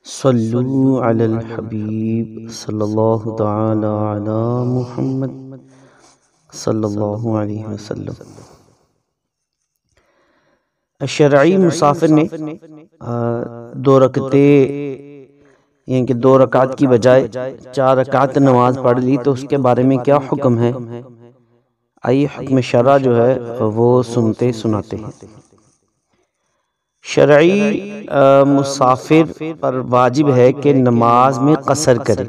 صلو علی الحبیب صلی اللہ تعالی علی محمد صلی اللہ علیہ وسلم۔ شرعی مسافر نے دو رکعت کی بجائے 4 رکعت نماز پڑھ لی تو اس کے بارے میں کیا حکم ہے؟ آئیے حکم شرع جو ہے وہ سنتے سناتے ہیں۔ شرعی مسافر پر واجب ہے کہ نماز میں قصر کرے،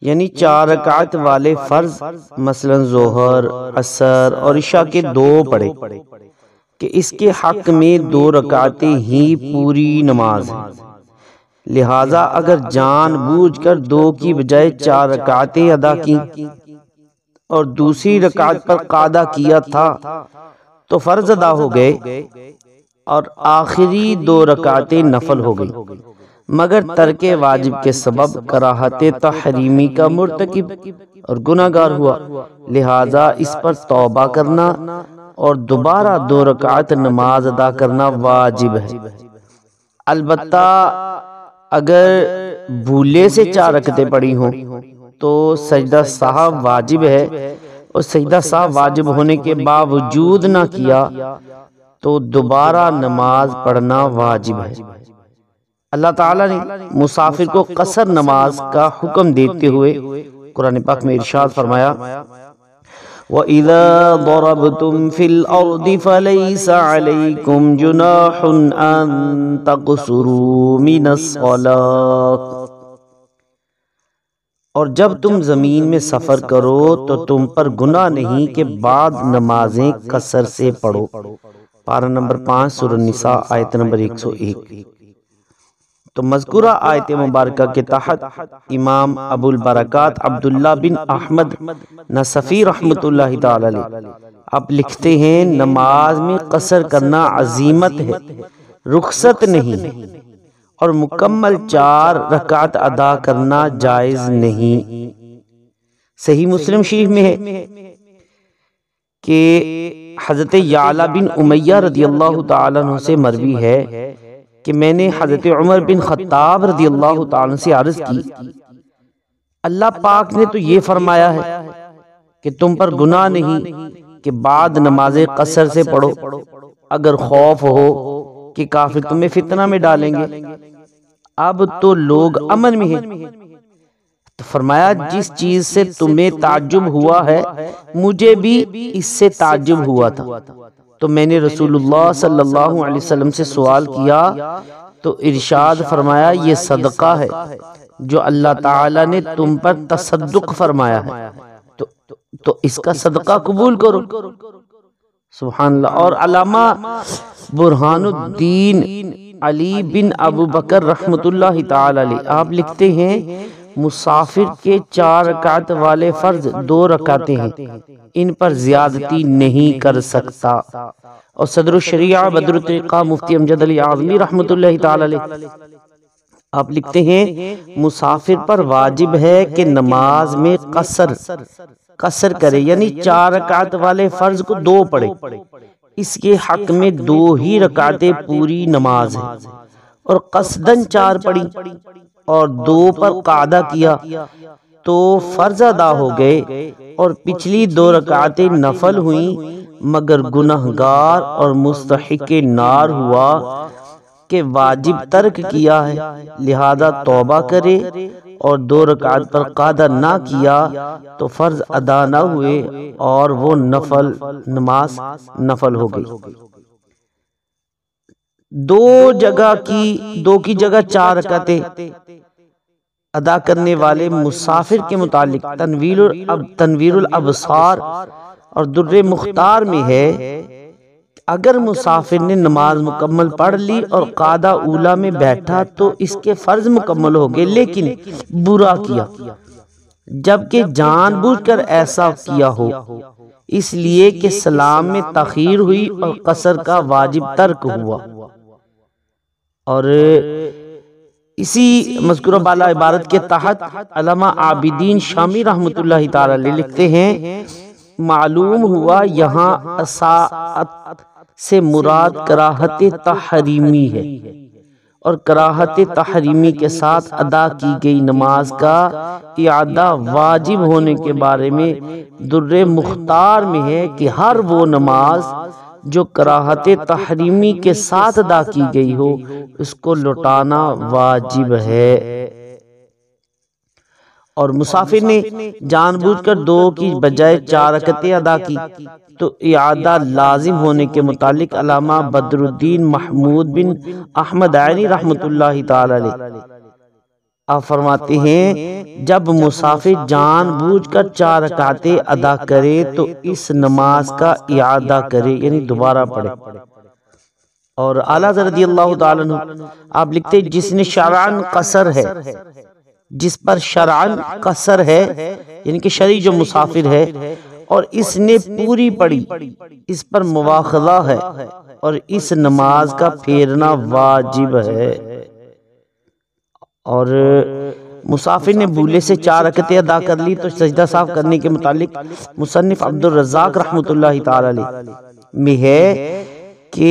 یعنی 4 رکعت والے فرض مثلا ظہر، عصر اور عشاء کے 2 پڑھے کہ اس کے حق میں 2 رکعتیں ہی پوری نماز ہے۔ لہٰذا اگر جان بوجھ کر 2 کی بجائے 4 رکعتیں ادا کی اور دوسری رکعت پر قاعدہ کیا تھا تو فرض ادا ہو گئے اور آخری 2 رکعتیں نفل ہو گئی، مگر ترک واجب کے سبب کراہت تحریمی کا مرتکب اور گناہ گار ہوا، لہٰذا اس پر توبہ کرنا اور دوبارہ 2 رکعت نماز ادا کرنا واجب ہے۔ البتہ اگر بھولے سے 4 رکعتیں پڑھی ہوں تو سجدہ سہو واجب ہے، اور سجدہ سہو واجب ہونے کے باوجود نہ کیا تو دوبارہ نماز پڑھنا واجب ہے۔ اللہ تعالیٰ نے مسافر کو قصر نماز کا حکم دیتے ہوئے قرآن پاک میں ارشاد فرمایا، وَإِذَا ضَرَبْتُمْ فِي الْأَرْضِ فَلَيْسَ عَلَيْكُمْ جُنَاحٌ أَن تَقْصُرُوا مِنَ الصَّلَاةِ، اور جب تم زمین میں سفر کرو تو تم پر گناہ نہیں کہ بعض نمازیں قصر سے پڑھو۔ پارہ نمبر 5 سورہ النساء آیت نمبر 101۔ تو مذکورہ آیت مبارکہ کے تحت امام ابو البرکات عبداللہ بن احمد نصفی رحمۃ اللہ تعالی علیہ آپ لکھتے ہیں، نماز میں قصر کرنا عزیمت ہے، رخصت نہیں، اور مکمل 4 رکعت ادا کرنا جائز نہیں۔ صحیح مسلم شریف میں ہے کہ حضرت یعلا بن امیہ رضی اللہ تعالیٰ عنہ سے مروی ہے کہ میں نے حضرت عمر بن خطاب رضی اللہ تعالیٰ عنہ سے عرض کی، اللہ پاک نے تو یہ فرمایا ہے کہ تم پر گناہ نہیں کہ بعد نمازیں قصر سے پڑھو اگر خوف ہو کہ کافر تمہیں فتنہ میں ڈالیں گے، اب تو لوگ امن میں ہیں۔ تو فرمایا، جس چیز سے تمہیں تعجب ہوا ہے مجھے بھی اس سے تعجب ہوا تھا، تو میں نے رسول اللہ صلی اللہ علیہ وسلم سے سوال کیا تو ارشاد فرمایا، یہ صدقہ ہے جو اللہ تعالی نے تم پر تصدق فرمایا ہے، تو اس کا صدقہ قبول کرو۔ سبحان اللہ۔ اور علامہ برہان الدین علی بن ابو بکر رحمۃ اللہ تعالی علیہ آپ لکھتے ہیں، مسافر کے 4 رکعت والے فرض 2 رکعتیں ہیں، ان پر زیادتی نہیں کر سکتا۔ اور صدر الشریعہ بدر الطریقہ مفتی امجد علی اعظمی رحمۃ اللہ تعالی علیہ آپ لکھتے ہیں، مسافر پر واجب ہے کہ نماز میں قصر کرے، یعنی 4 رکعت والے فرض کو 2 پڑھے، اس کے حق میں 2 ہی رکعتیں پوری نماز ہے، اور قصداً 4 پڑھی اور 2 پر قاعدہ کیا تو فرض ادا ہو گئے، اور پچھلی 2 رکعتیں نفل ہوئیں، مگر گنہگار اور مستحق نار ہوا کہ واجب ترک کیا ہے، لہذا توبہ کرے، اور 2 رکعت پر قاعدہ نہ کیا تو فرض ادا نہ ہوئے اور وہ نماز نفل ہو گئی۔ 2 کی جگہ 4 رکعتیں ادا کرنے والے مسافر کے متعلق تنویر الابصار اور در مختار میں ہے، اگر مسافر نے نماز مکمل پڑھ لی اور قاعدہ اولا میں بیٹھا تو اس کے فرض مکمل ہو گئے، لیکن برا کیا، جبکہ جان بوجھ کر ایسا کیا ہو، اس لیے کہ سلام میں تاخیر ہوئی اور قصر کا واجب ترک ہوا۔ اور اسی مذکورہ بالا عبارت کے تحت علامہ عابدین شامی رحمۃ اللہ تعالی علیہ لکھتے ہیں، معلوم ہوا یہاں اساءت سے مراد کراہت تحریمی ہے، اور کراہت تحریمی کے ساتھ ادا کی گئی نماز کا اعادہ واجب ہونے کے بارے میں در مختار میں ہے کہ ہر وہ نماز جو کراہت تحریمی کے ساتھ ادا کی گئی ہو اس کو لوٹانا واجب ہے۔ اور مسافر نے جان بوجھ کر 2 کی بجائے 4 رکعتیں ادا کی تو اعادہ لازم ہونے کے متعلق علامہ بدر الدین محمود بن احمد عینی رحمۃ اللہ تعالی علیہ آپ فرماتے ہیں جب مسافر جان بوجھ کر 4 رکعتیں ادا کرے تو اس نماز کا اعادہ کرے، یعنی دوبارہ پڑھے۔ اور اعلیٰ حضرت رضی اللہ تعالیٰ عنہ آپ لکھتے جس نے شرعاً قصر ہے، جس پر شرعاً قصر ہے یعنی کہ شرعی جو مسافر ہے اور اس نے پوری پڑھی، اس پر مواخذہ ہے اور اس نماز کا پھیرنا واجب ہے۔ اور مسافر نے بھولے سے 4 رکعتیں ادا کر لی تو سجدہ صاف کرنے کے متعلق مصنف عبد الرزاق رحمۃ اللہ تعالی علیہ میں ہے کہ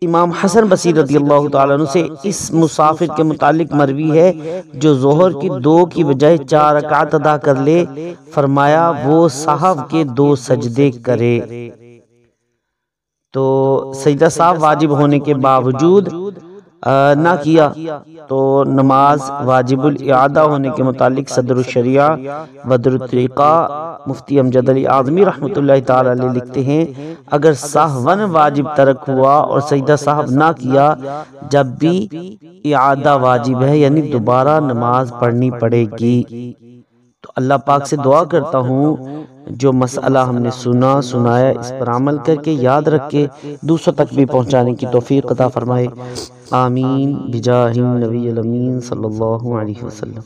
امام حسن بصری رضی اللہ تعالیٰ عنہ سے اس مسافر کے متعلق مروی ہے جو ظہر کی 2 کی بجائے 4 رکعت ادا کر لے، فرمایا وہ سہو کے 2 سجدے کرے۔ تو سجدہ صاف واجب ہونے کے باوجود نہ کیا تو نماز واجب الاعادہ ہونے کے متعلق صدر الشریعہ بدر الطریقہ مفتی امجد علی اعظمی رحمۃ اللہ تعالی علیہ لکھتے ہیں اگر سہون واجب ترک ہوا اور سجدہ صاحب نہ کیا جب بھی اعادہ واجب ہے، یعنی دوبارہ نماز پڑھنی پڑے گی۔ تو اللہ پاک سے دعا کرتا ہوں جو مسئلہ ہم نے سنایا اس پر عمل کر کے یاد رکھ کے دوسروں تک بھی پہنچانے کی توفیق عطا فرمائے، آمین بجاہ النبی الامین صلی اللہ علیہ وسلم۔